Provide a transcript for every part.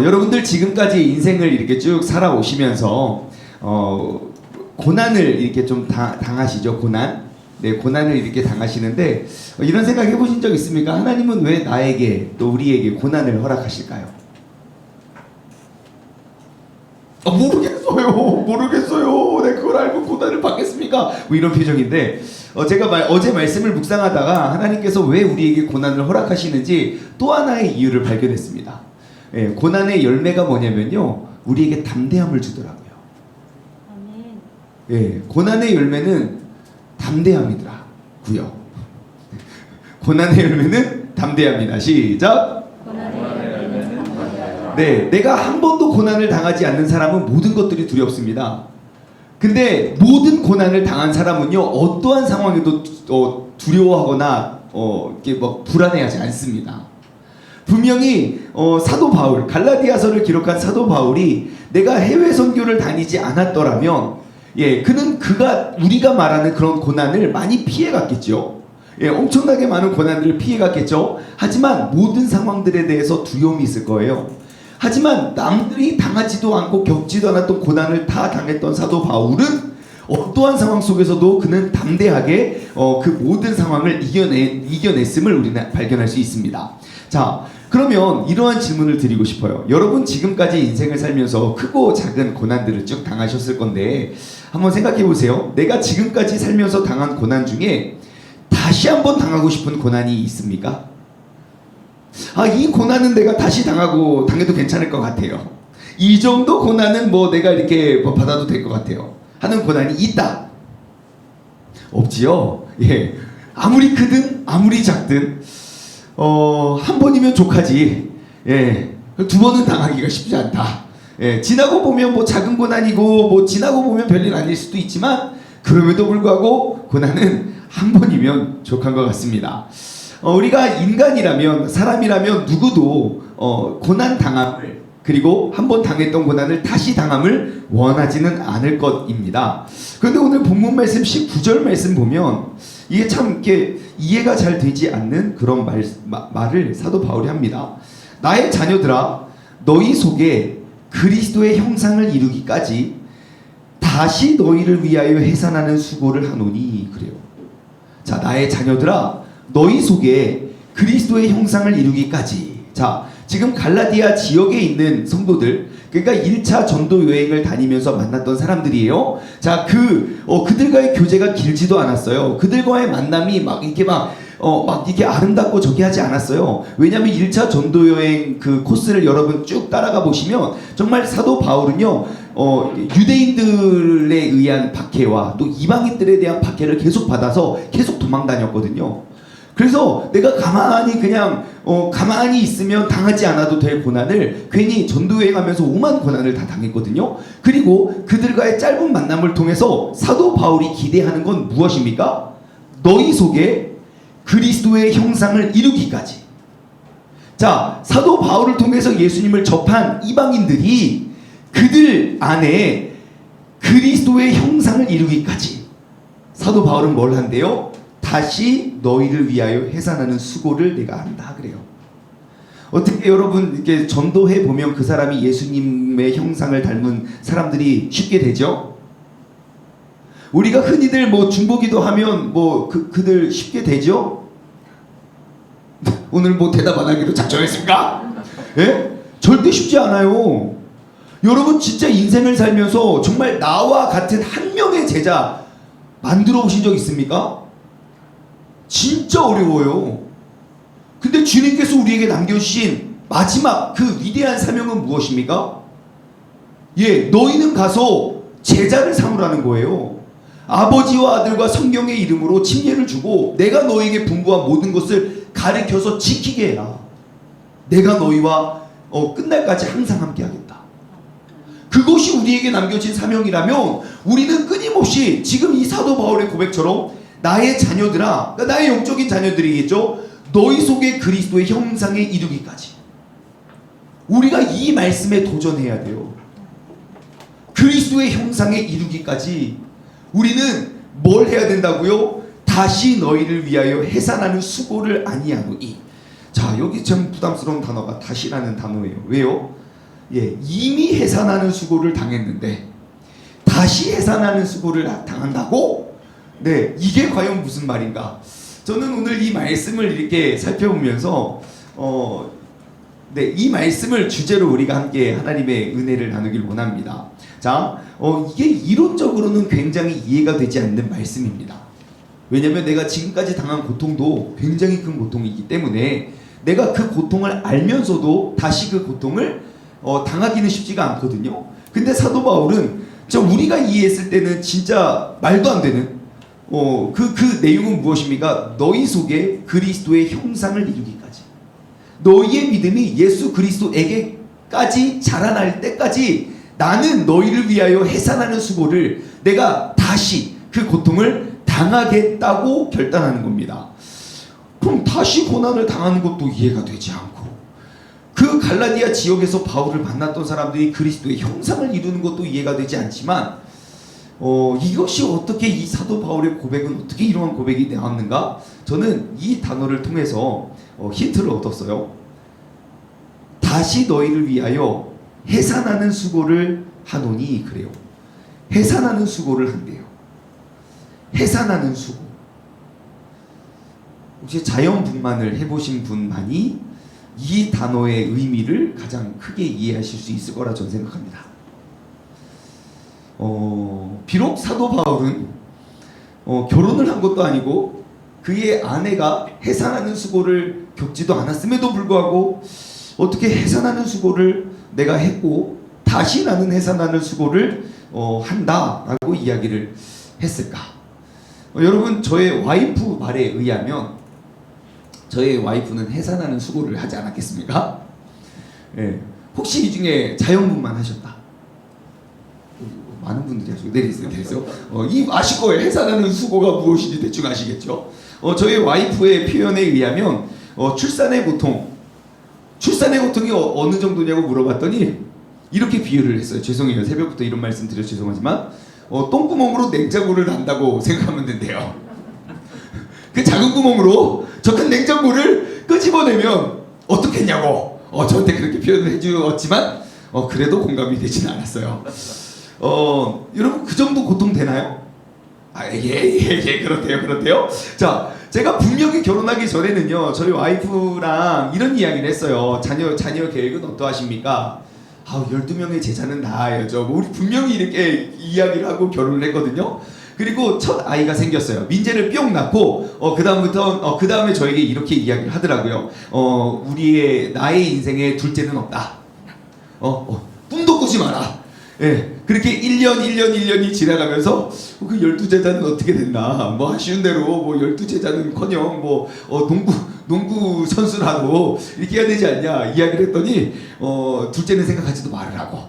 여러분들 지금까지 인생을 이렇게 쭉 살아오시면서 고난을 이렇게 좀 당하시죠. 고난. 네, 고난을 이렇게 당하시는데 이런 생각 해보신 적 있습니까? 하나님은 왜 나에게 또 우리에게 고난을 허락하실까요? 모르겠어요. 네, 그걸 알고 고난을 받겠습니까? 뭐 이런 표정인데 제가 어제 말씀을 묵상하다가 하나님께서 왜 우리에게 고난을 허락하시는지 또 하나의 이유를 발견했습니다. 예, 고난의 열매가 뭐냐면요, 우리에게 담대함을 주더라고요. 예, 고난의 열매는 담대함이더라고요. 고난의 열매는 담대함이다. 시작. 네, 내가 한 번도 고난을 당하지 않는 사람은 모든 것들이 두렵습니다. 근데 모든 고난을 당한 사람은요, 어떠한 상황에도 두려워하거나 이렇게 뭐 불안해하지 않습니다. 분명히 사도 바울, 갈라디아서를 기록한 사도 바울이 내가 해외 선교를 다니지 않았더라면, 예, 그는 우리가 말하는 그런 고난을 많이 피해갔겠죠. 예, 엄청나게 많은 고난들을 피해갔겠죠. 하지만 모든 상황들에 대해서 두려움이 있을 거예요. 하지만 남들이 당하지도 않고 겪지도 않았던 고난을 다 당했던 사도 바울은 어떠한 상황 속에서도 그는 담대하게 그 모든 상황을 이겨냈음을 우리는 발견할 수 있습니다. 자, 그러면 이러한 질문을 드리고 싶어요. 여러분 지금까지 인생을 살면서 크고 작은 고난들을 쭉 당하셨을 건데 한번 생각해 보세요. 내가 지금까지 살면서 당한 고난 중에 다시 한번 당하고 싶은 고난이 있습니까? 이 고난은 내가 다시 당해도 괜찮을 것 같아요. 이 정도 고난은 뭐 내가 이렇게 받아도 될 것 같아요 하는 고난이 있다. 없지요. 예, 아무리 크든 아무리 작든 한 번이면 족하지. 예, 두 번은 당하기가 쉽지 않다. 예, 지나고 보면 뭐 작은 고난이고 뭐 지나고 보면 별일 아닐 수도 있지만 그럼에도 불구하고 고난은 한 번이면 족한 것 같습니다. 우리가 인간이라면, 사람이라면 누구도 고난 당함을, 그리고 한 번 당했던 고난을 다시 당함을 원하지는 않을 것입니다. 그런데 오늘 본문 말씀 19절 말씀 보면 이게 참 이렇게 이해가 잘 되지 않는 그런 말을 사도 바울이 합니다. 나의 자녀들아, 너희 속에 그리스도의 형상을 이루기까지 다시 너희를 위하여 해산하는 수고를 하노니. 그래요. 자, 나의 자녀들아, 너희 속에 그리스도의 형상을 이루기까지. 자, 지금 갈라디아 지역에 있는 성도들, 그러니까 1차 전도 여행을 다니면서 만났던 사람들이에요. 자, 그들과의 교제가 길지도 않았어요. 그들과의 만남이 막 이렇게 아름답고 저기 하지 않았어요. 왜냐하면 1차 전도 여행 그 코스를 여러분 쭉 따라가 보시면 정말 사도 바울은요, 유대인들에 의한 박해와 또 이방인들에 대한 박해를 계속 받아서 계속 도망 다녔거든요. 그래서 내가 가만히 있으면 당하지 않아도 될 고난을 괜히 전도여행하면서 오만 고난을 다 당했거든요. 그리고 그들과의 짧은 만남을 통해서 사도 바울이 기대하는 건 무엇입니까? 너희 속에 그리스도의 형상을 이루기까지. 자, 사도 바울을 통해서 예수님을 접한 이방인들이 그들 안에 그리스도의 형상을 이루기까지. 사도 바울은 뭘 한대요? 다시 너희를 위하여 해산하는 수고를 내가 한다 그래요. 어떻게 여러분 이렇게 전도해 보면 그 사람이 예수님의 형상을 닮은 사람들이 쉽게 되죠? 우리가 흔히들 뭐 중보기도 하면 그들 쉽게 되죠? 오늘 뭐 대답 안 하기로 작정했습니까? 예? 절대 쉽지 않아요. 여러분 진짜 인생을 살면서 정말 나와 같은 한 명의 제자 만들어 보신 적 있습니까? 진짜 어려워요. 근데 주님께서 우리에게 남겨주신 마지막 그 위대한 사명은 무엇입니까? 예, 너희는 가서 제자를 삼으라는 거예요. 아버지와 아들과 성령의 이름으로 침례를 주고 내가 너희에게 분부한 모든 것을 가르쳐서 지키게 해라. 내가 너희와 끝날까지 항상 함께 하겠다. 그것이 우리에게 남겨진 사명이라면 우리는 끊임없이 지금 이 사도 바울의 고백처럼 나의 자녀들아, 그러니까 나의 영적인 자녀들이겠죠. 너희 속에 그리스도의 형상에 이르기까지. 우리가 이 말씀에 도전해야 돼요. 그리스도의 형상에 이르기까지 우리는 뭘 해야 된다고요? 다시 너희를 위하여 해산하는 수고를 아니하노니. 자, 여기 참 부담스러운 단어가 다시라는 단어예요. 왜요? 예, 이미 해산하는 수고를 당했는데 다시 해산하는 수고를 당한다고? 네, 이게 과연 무슨 말인가? 저는 오늘 이 말씀을 이렇게 살펴보면서 네, 이 말씀을 주제로 우리가 함께 하나님의 은혜를 나누길 원합니다. 자, 이게 이론적으로는 굉장히 이해가 되지 않는 말씀입니다. 왜냐하면 내가 지금까지 당한 고통도 굉장히 큰 고통이기 때문에 내가 그 고통을 알면서도 다시 그 고통을 당하기는 쉽지가 않거든요. 근데 사도 바울은 우리가 이해했을 때는 진짜 말도 안 되는 그 내용은 무엇입니까? 너희 속에 그리스도의 형상을 이루기까지, 너희의 믿음이 예수 그리스도에게까지 자라날 때까지 나는 너희를 위하여 해산하는 수고를 내가 다시 그 고통을 당하겠다고 결단하는 겁니다. 그럼 다시 고난을 당하는 것도 이해가 되지 않고, 그 갈라디아 지역에서 바울을 만났던 사람들이 그리스도의 형상을 이루는 것도 이해가 되지 않지만 이것이 어떻게, 이 사도 바울의 고백은 어떻게 이러한 고백이 나왔는가? 저는 이 단어를 통해서 힌트를 얻었어요. 다시 너희를 위하여 해산하는 수고를 하노니, 그래요. 해산하는 수고를 한대요. 해산하는 수고. 혹시 자연분만을 해보신 분만이 이 단어의 의미를 가장 크게 이해하실 수 있을 거라 저는 생각합니다. 비록 사도 바울은 결혼을 한 것도 아니고 그의 아내가 해산하는 수고를 겪지도 않았음에도 불구하고 어떻게 해산하는 수고를 내가 했고 다시 나는 해산하는 수고를 한다라고 이야기를 했을까? 여러분, 저의 와이프 말에 의하면 저의 와이프는 해산하는 수고를 하지 않았겠습니까? 예. 혹시 이 중에 자연분만 하셨다? 많은 분들이 하시고 내리세요. 이 아실 거예요. 해산하는 수고가 무엇인지 대충 아시겠죠? 저희 와이프의 표현에 의하면 출산의 고통이 어느 정도냐고 물어봤더니 이렇게 비유를 했어요. 죄송해요. 새벽부터 이런 말씀 드려 죄송하지만 똥구멍으로 냉장고를 난다고 생각하면 된대요. 그 작은 구멍으로 저 큰 냉장고를 끄집어내면 어떻겠냐고 저한테 그렇게 표현을 해주었지만 그래도 공감이 되지는 않았어요. 여러분, 그 정도 고통 되나요? 예, 그렇대요. 자, 제가 분명히 결혼하기 전에는요, 저희 와이프랑 이런 이야기를 했어요. 자녀 계획은 어떠하십니까? 12명의 제자는 낳아야죠. 우리 분명히 이렇게 이야기를 하고 결혼을 했거든요. 그리고 첫 아이가 생겼어요. 민재를 뿅 낳고 그 다음에 저에게 이렇게 이야기를 하더라고요. 나의 인생에 둘째는 없다. 꿈도 꾸지 마라. 예, 그렇게 1년이 지나가면서 그 12제자는 어떻게 됐나, 뭐 아쉬운 대로 뭐 12제자는커녕 뭐 농구 선수라도 이렇게 해야 되지 않냐 이야기를 했더니 둘째는 생각하지도 말으라고.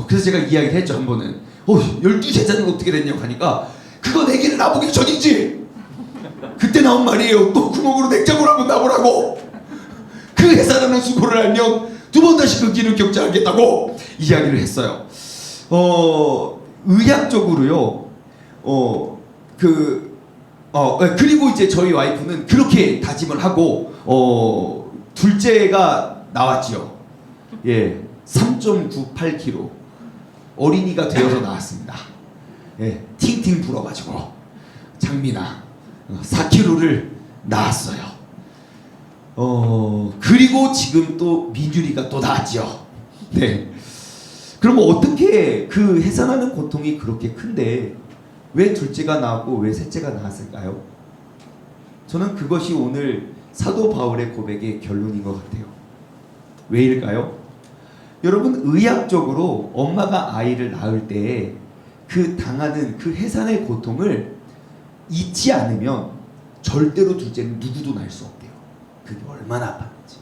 그래서 제가 이야기를 했죠. 한 번은 12제자는 어떻게 됐냐고 하니까 그거 내기를 나보기 전이지. 그때 나온 말이에요. 또 구멍으로 냉장고를 한번 나보라고. 그 해산하는 수고를 알면 두 번 다시 그 길을 겪지 않겠다고 이야기를 했어요. 의학적으로요. 그리고 이제 저희 와이프는 그렇게 다짐을 하고 둘째가 나왔지요. 예, 3.98kg 어린이가 되어서 나왔습니다. 예, 팅팅 불어가지고 장미나 4kg를 낳았어요. 그리고 지금 또 민유리가 또 나왔죠. 네. 그러면 어떻게 그 해산하는 고통이 그렇게 큰데 왜 둘째가 나왔고 왜 셋째가 나왔을까요? 저는 그것이 오늘 사도 바울의 고백의 결론인 것 같아요. 왜일까요? 여러분, 의학적으로 엄마가 아이를 낳을 때 그 당하는 그 해산의 고통을 잊지 않으면 절대로 둘째는 누구도 낳을 수 없대요. 그게 얼마나 아팠는지.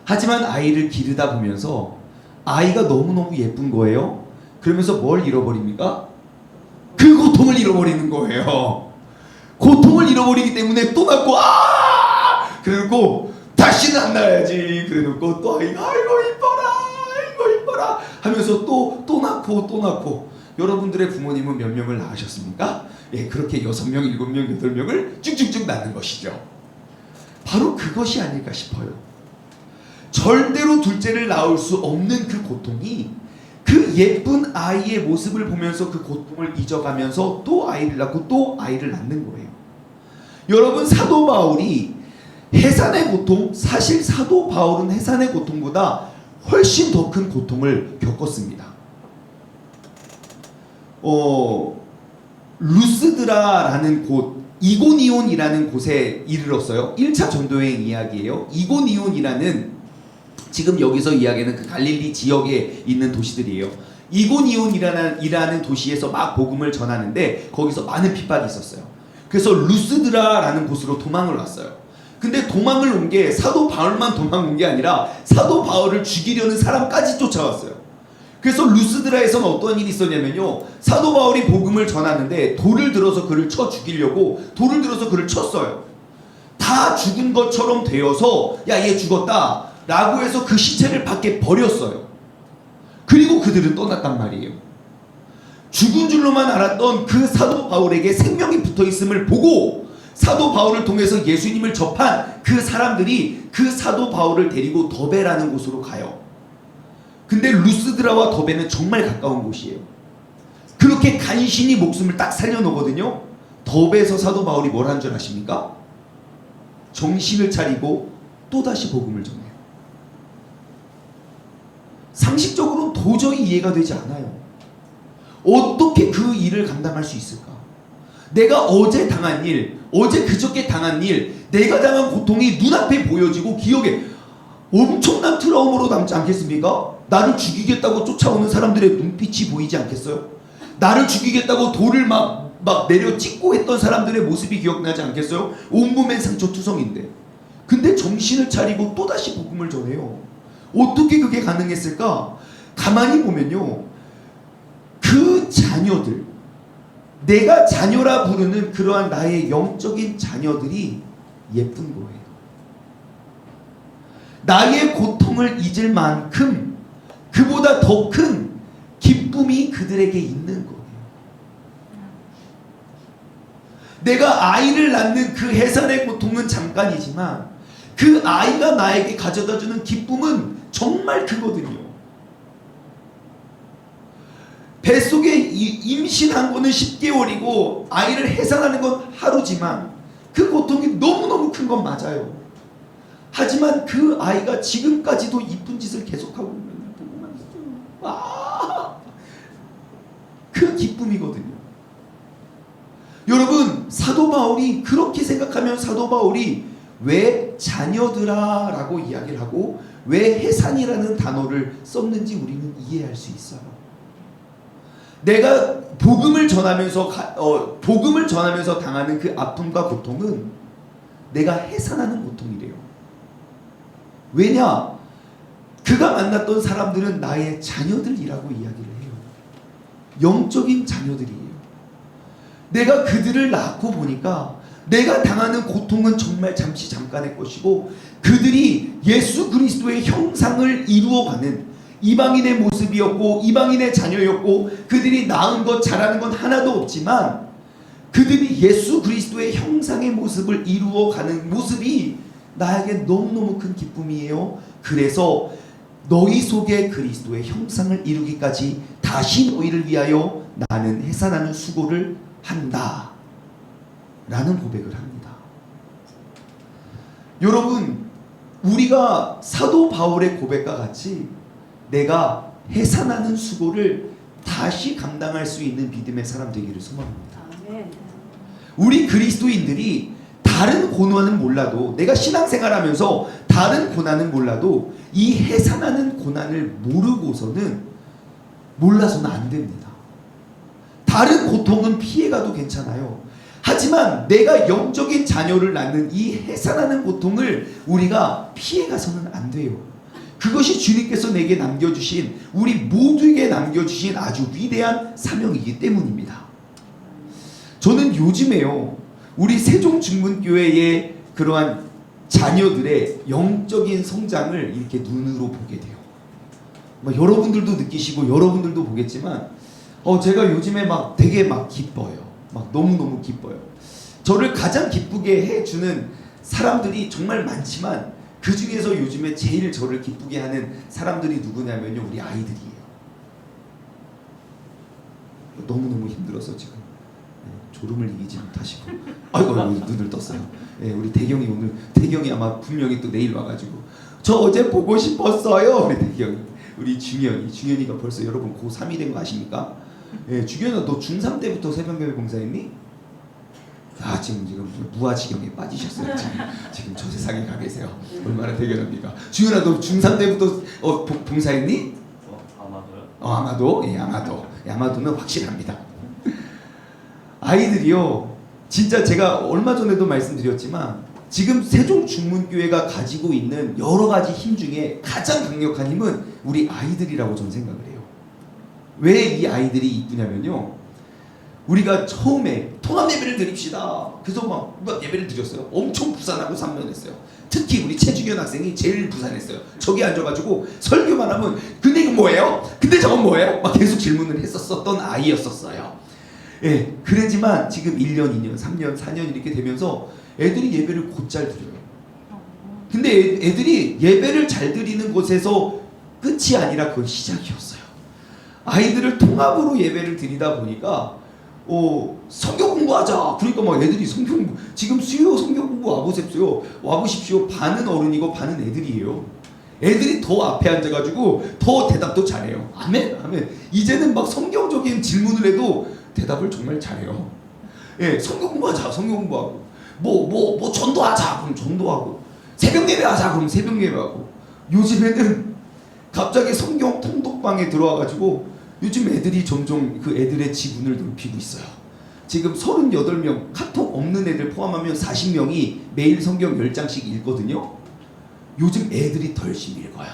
하지만 아이를 기르다 보면서 아이가 너무너무 예쁜 거예요. 그러면서 뭘 잃어버립니까? 그 고통을 잃어버리는 거예요. 고통을 잃어버리기 때문에 또 낳고 그래놓고 다시는 안 낳아야지. 그래놓고 또 아이가 아이고 이뻐라 하면서 또 낳고. 여러분들의 부모님은 몇 명을 낳으셨습니까? 예, 그렇게 6명, 7명, 8명을 쭉쭉쭉 낳는 것이죠. 바로 그것이 아닐까 싶어요. 절대로 둘째를 낳을 수 없는 그 고통이 그 예쁜 아이의 모습을 보면서 그 고통을 잊어가면서 또 아이를 낳고 또 아이를 낳는 거예요. 여러분, 사도 바울이 해산의 고통, 사실 사도 바울은 해산의 고통보다 훨씬 더 큰 고통을 겪었습니다. 루스드라라는 곳, 이고니온이라는 곳에 이르렀어요. 1차 전도여행 이야기예요. 이고니온이라는, 지금 여기서 이야기하는 그 갈릴리 지역에 있는 도시들이에요. 이고니온이라는 도시에서 막 복음을 전하는데 거기서 많은 핍박이 있었어요. 그래서 루스드라라는 곳으로 도망을 왔어요. 근데 도망을 온 게 사도 바울만 도망 온 게 아니라 사도 바울을 죽이려는 사람까지 쫓아왔어요. 그래서 루스드라에서는 어떤 일이 있었냐면요, 사도 바울이 복음을 전하는데 돌을 들어서 그를 쳐 죽이려고 돌을 들어서 그를 쳤어요. 다 죽은 것처럼 되어서 야, 얘 죽었다 라고 해서 그 시체를 밖에 버렸어요. 그리고 그들은 떠났단 말이에요. 죽은 줄로만 알았던 그 사도 바울에게 생명이 붙어있음을 보고 사도 바울을 통해서 예수님을 접한 그 사람들이 그 사도 바울을 데리고 더베라는 곳으로 가요. 근데 루스드라와 더베는 정말 가까운 곳이에요. 그렇게 간신히 목숨을 딱 살려놓거든요. 더베에서 사도 바울이 뭘 한 줄 아십니까? 정신을 차리고 또다시 복음을 전해요. 상식적으로는 도저히 이해가 되지 않아요. 어떻게 그 일을 감당할 수 있을까? 내가 어제 당한 일, 어제 그저께 당한 일, 내가 당한 고통이 눈앞에 보여지고 기억에 엄청난 트라우마로 남지 않겠습니까? 나를 죽이겠다고 쫓아오는 사람들의 눈빛이 보이지 않겠어요? 나를 죽이겠다고 돌을 막 내려 찍고 했던 사람들의 모습이 기억나지 않겠어요? 온몸엔 상처 투성인데. 근데 정신을 차리고 또다시 복음을 전해요. 어떻게 그게 가능했을까? 가만히 보면요, 그 자녀들, 내가 자녀라 부르는 그러한 나의 영적인 자녀들이 예쁜 거예요. 나의 고통을 잊을 만큼 그보다 더 큰 기쁨이 그들에게 있는 거예요. 내가 아이를 낳는 그 해산의 고통은 잠깐이지만 그 아이가 나에게 가져다주는 기쁨은 정말 크거든요. 뱃속에 임신한 거는 10개월이고 아이를 해산하는 건 하루지만 그 고통이 너무너무 큰 건 맞아요. 하지만 그 아이가 지금까지도 이쁜 짓을 계속하고 있는 보고만 있어요. 그 기쁨이거든요. 여러분, 사도 바울이 그렇게 생각하면 사도 바울이 왜 자녀들아 라고 이야기를 하고 왜 해산이라는 단어를 썼는지 우리는 이해할 수 있어요. 내가 복음을 전하면서 당하는 그 아픔과 고통은 내가 해산하는 고통이래요. 왜냐? 그가 만났던 사람들은 나의 자녀들이라고 이야기를 해요. 영적인 자녀들이에요. 내가 그들을 낳고 보니까 내가 당하는 고통은 정말 잠시 잠깐의 것이고 그들이 예수 그리스도의 형상을 이루어가는 이방인의 모습이었고 이방인의 자녀였고 그들이 낳은 것 잘하는 건 하나도 없지만 그들이 예수 그리스도의 형상의 모습을 이루어가는 모습이 나에게 너무너무 큰 기쁨이에요. 그래서 너희 속에 그리스도의 형상을 이루기까지 다시 너희를 위하여 나는 해산하는 수고를 한다 라는 고백을 합니다. 여러분, 우리가 사도 바울의 고백과 같이 내가 해산하는 수고를 다시 감당할 수 있는 믿음의 사람 되기를 소망합니다. 우리 그리스도인들이 다른 고난은 몰라도 내가 신앙생활하면서 다른 고난은 몰라도 이 해산하는 고난을 몰라서는 안 됩니다. 다른 고통은 피해가도 괜찮아요. 하지만 내가 영적인 자녀를 낳는 이 해산하는 고통을 우리가 피해가서는 안 돼요. 그것이 주님께서 내게 남겨주신 우리 모두에게 남겨주신 아주 위대한 사명이기 때문입니다. 저는 요즘에요 우리 세종중문교회의 그러한 자녀들의 영적인 성장을 이렇게 눈으로 보게 돼요. 여러분들도 느끼시고 여러분들도 보겠지만 제가 요즘에 되게 기뻐요. 너무너무 기뻐요. 저를 가장 기쁘게 해주는 사람들이 정말 많지만 그 중에서 요즘에 제일 저를 기쁘게 하는 사람들이 누구냐면요, 우리 아이들이에요. 너무너무 힘들어서 지금 졸음을 이기지 못하시고 아이고 눈을 떴어요. 우리 대경이 오늘, 대경이 아마 분명히 또 내일 와가지고 저 어제 보고 싶었어요. 우리 대경이, 우리 중현이가 벌써 여러분 고3이 된 거 아십니까? 중현아, 너 중3 때부터 새벽예배 봉사했니? 지금 무아지경에 빠지셨어요. 지금 저 세상에 가 계세요. 얼마나 대견합니까? 중현아, 너 중3 때부터 봉사했니? 아마도요? 아마도? 아마도는 확실합니다. 아이들이요, 진짜 제가 얼마 전에도 말씀드렸지만 지금 세종중문교회가 가지고 있는 여러 가지 힘 중에 가장 강력한 힘은 우리 아이들이라고 저는 생각을 해요. 왜 이 아이들이 이쁘냐면요, 우리가 처음에 통합 예배를 드립시다. 그래서 막 예배를 드렸어요. 엄청 부산하고 산면했어요. 특히 우리 최주현 학생이 제일 부산했어요. 저기 앉아가지고 설교만 하면 근데 이거 뭐예요? 근데 저건 뭐예요? 막 계속 질문을 했었던 아이였었어요. 그러지만 지금 1년, 2년, 3년, 4년 이렇게 되면서 애들이 예배를 곧잘 드려요. 근데 애들이 예배를 잘 드리는 곳에서 끝이 아니라 그건 시작이었어요. 아이들을 통합으로 예배를 드리다 보니까 성경 공부하자. 그러니까 막 애들이 지금 수요 성경 공부 와보십시오. 반은 어른이고 반은 애들이에요. 애들이 더 앞에 앉아가지고 더 대답도 잘해요. 아멘. 이제는 막 성경적인 질문을 해도 대답을 정말 잘해요. 성경 공부하자. 성경 공부하고 뭐 전도하자. 그럼 전도하고 새벽 예배하자. 그럼 새벽 예배하고 요즘에는 갑자기 성경 통독방에 들어와가지고 요즘 애들이 점점 그 애들의 지분을 넓히고 있어요. 지금 38명, 카톡 없는 애들 포함하면 40명이 매일 성경 10장씩 읽거든요. 요즘 애들이 더 열심히 읽어요.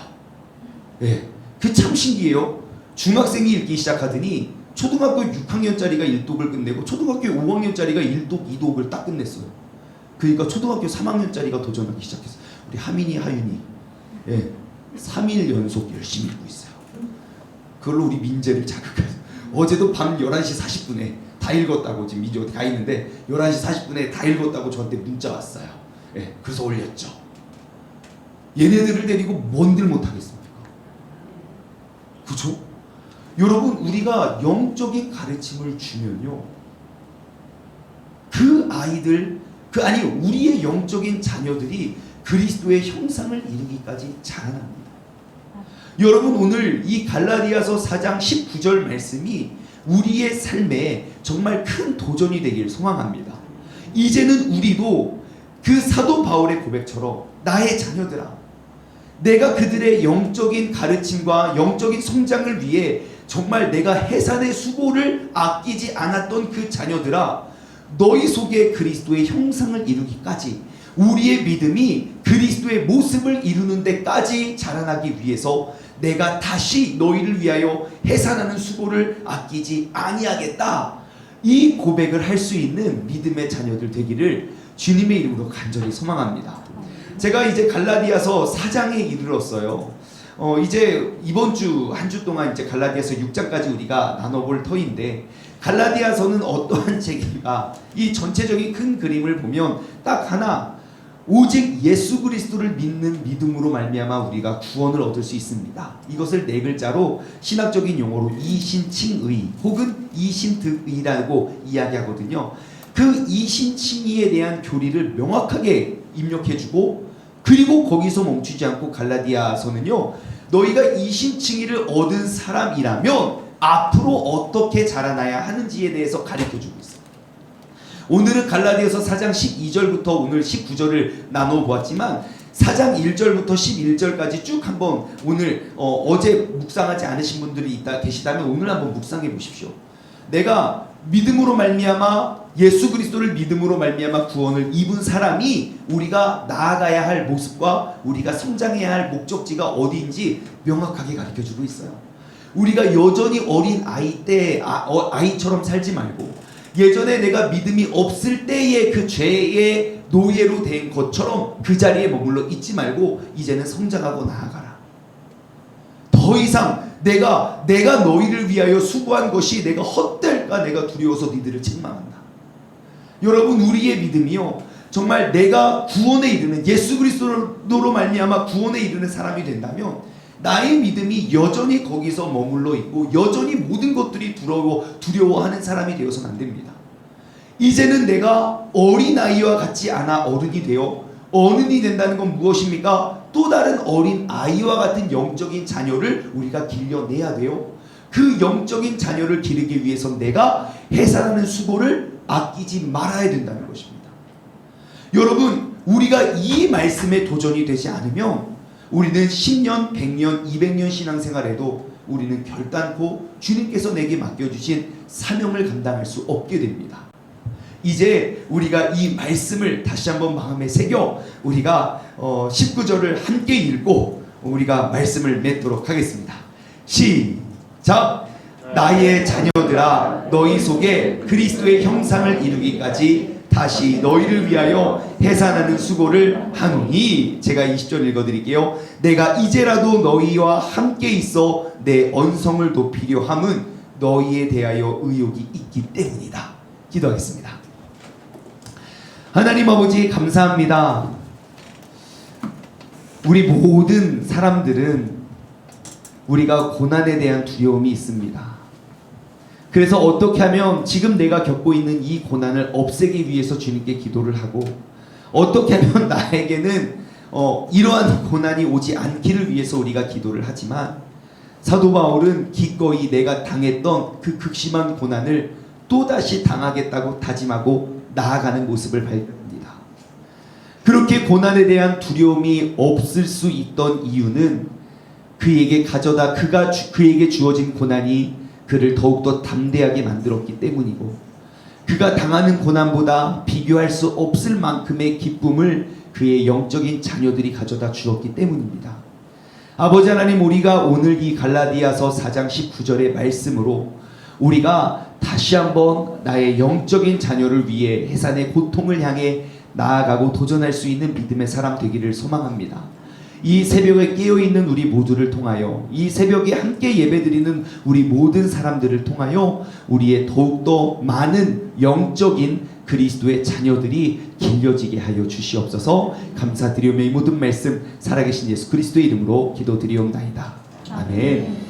그 참 신기해요. 중학생이 읽기 시작하더니 초등학교 6학년짜리가 1독을 끝내고 초등학교 5학년짜리가 1독, 2독을 딱 끝냈어요. 그러니까 초등학교 3학년짜리가 도전하기 시작했어요. 우리 하민이, 하윤이 3일 연속 열심히 읽고 있어요. 그걸로 우리 민재를 자극해서 어제도 밤 11시 40분에 다 읽었다고, 지금 민재 어디 가 있는데 11시 40분에 다 읽었다고 저한테 문자 왔어요. 그래서 올렸죠. 얘네들을 데리고 뭔들 못하겠습니까? 그죠? 여러분, 우리가 영적인 가르침을 주면요, 그 아이들, 우리의 영적인 자녀들이 그리스도의 형상을 이루기까지 자라납니다. 여러분, 오늘 이 갈라디아서 4장 19절 말씀이 우리의 삶에 정말 큰 도전이 되길 소망합니다. 이제는 우리도 그 사도 바울의 고백처럼 나의 자녀들아, 내가 그들의 영적인 가르침과 영적인 성장을 위해 정말 내가 해산의 수고를 아끼지 않았던 그 자녀들아, 너희 속에 그리스도의 형상을 이루기까지, 우리의 믿음이 그리스도의 모습을 이루는 데까지 자라나기 위해서 내가 다시 너희를 위하여 해산하는 수고를 아끼지 아니하겠다. 이 고백을 할 수 있는 믿음의 자녀들 되기를 주님의 이름으로 간절히 소망합니다. 제가 이제 갈라디아서 4장에 이르렀어요. 이제 이번 주 한 주 동안 이제 갈라디아서 6장까지 우리가 나눠볼 터인데, 갈라디아서는 어떠한 책인가? 이 전체적인 큰 그림을 보면 딱 하나, 오직 예수 그리스도를 믿는 믿음으로 말미암아 우리가 구원을 얻을 수 있습니다. 이것을 네 글자로 신학적인 용어로 이신칭의 혹은 이신득의라고 이야기하거든요. 그 이신칭의에 대한 교리를 명확하게 입력해주고, 그리고 거기서 멈추지 않고 갈라디아서는요, 너희가 이신칭의를 얻은 사람이라면 앞으로 어떻게 자라나야 하는지에 대해서 가르쳐주고 있어요. 오늘은 갈라디아서 4장 12절부터 오늘 19절을 나눠보았지만 4장 1절부터 11절까지 쭉 한번 오늘 어제 묵상하지 않으신 분들이 계시다면 오늘 한번 묵상해 보십시오. 내가 믿음으로 말미암아, 예수 그리스도를 믿음으로 말미암아 구원을 입은 사람이 우리가 나아가야 할 모습과 우리가 성장해야 할 목적지가 어디인지 명확하게 가르쳐주고 있어요. 우리가 여전히 어린 아이 때 아이처럼 살지 말고, 예전에 내가 믿음이 없을 때의 그 죄의 노예로 된 것처럼 그 자리에 머물러 있지 말고 이제는 성장하고 나아가라. 더 이상 내가 너희를 위하여 수고한 것이 내가 헛될까 내가 두려워서 너희들을 책망한다. 여러분, 우리의 믿음이요, 정말 내가 구원에 이르는 예수 그리스도로 말미암아 구원에 이르는 사람이 된다면 나의 믿음이 여전히 거기서 머물러 있고 여전히 모든 것들이 두려워하는 사람이 되어서는 안 됩니다. 이제는 내가 어린아이와 같지 않아 어른이 되어 어른이 된다는 건 무엇입니까? 또 다른 어린 아이와 같은 영적인 자녀를 우리가 길러내야 돼요. 그 영적인 자녀를 기르기 위해서 내가 해산하는 수고를 아끼지 말아야 된다는 것입니다. 여러분, 우리가 이 말씀에 도전이 되지 않으면 우리는 10년, 100년, 200년 신앙생활에도 우리는 결단코 주님께서 내게 맡겨주신 사명을 감당할 수 없게 됩니다. 이제 우리가 이 말씀을 다시 한번 마음에 새겨 우리가 19절을 함께 읽고 우리가 말씀을 맺도록 하겠습니다. 시작! 나의 자녀들아 너희 속에 그리스도의 형상을 이루기까지 다시 너희를 위하여 해산하는 수고를 하노니. 제가 20절 읽어드릴게요. 내가 이제라도 너희와 함께 있어 내 언성을 높이려 함은 너희에 대하여 의욕이 있기 때문이다. 기도하겠습니다. 하나님 아버지 감사합니다. 우리 모든 사람들은 우리가 고난에 대한 두려움이 있습니다. 그래서 어떻게 하면 지금 내가 겪고 있는 이 고난을 없애기 위해서 주님께 기도를 하고, 어떻게 하면 나에게는 이러한 고난이 오지 않기를 위해서 우리가 기도를 하지만, 사도 바울은 기꺼이 내가 당했던 그 극심한 고난을 또다시 당하겠다고 다짐하고 나아가는 모습을 발견합니다. 그렇게 고난에 대한 두려움이 없을 수 있던 이유는 그에게 그에게 주어진 고난이 그를 더욱더 담대하게 만들었기 때문이고, 그가 당하는 고난보다 비교할 수 없을 만큼의 기쁨을 그의 영적인 자녀들이 가져다 주었기 때문입니다. 아버지 하나님, 우리가 오늘 이 갈라디아서 4장 19절의 말씀으로 우리가 다시 한번 나의 영적인 자녀를 위해 해산의 고통을 향해 나아가고 도전할 수 있는 믿음의 사람 되기를 소망합니다. 이 새벽에 깨어있는 우리 모두를 통하여, 이 새벽에 함께 예배드리는 우리 모든 사람들을 통하여 우리의 더욱더 많은 영적인 그리스도의 자녀들이 길려지게 하여 주시옵소서. 감사드리며 이 모든 말씀 살아계신 예수 그리스도의 이름으로 기도드리옵나이다. 아멘.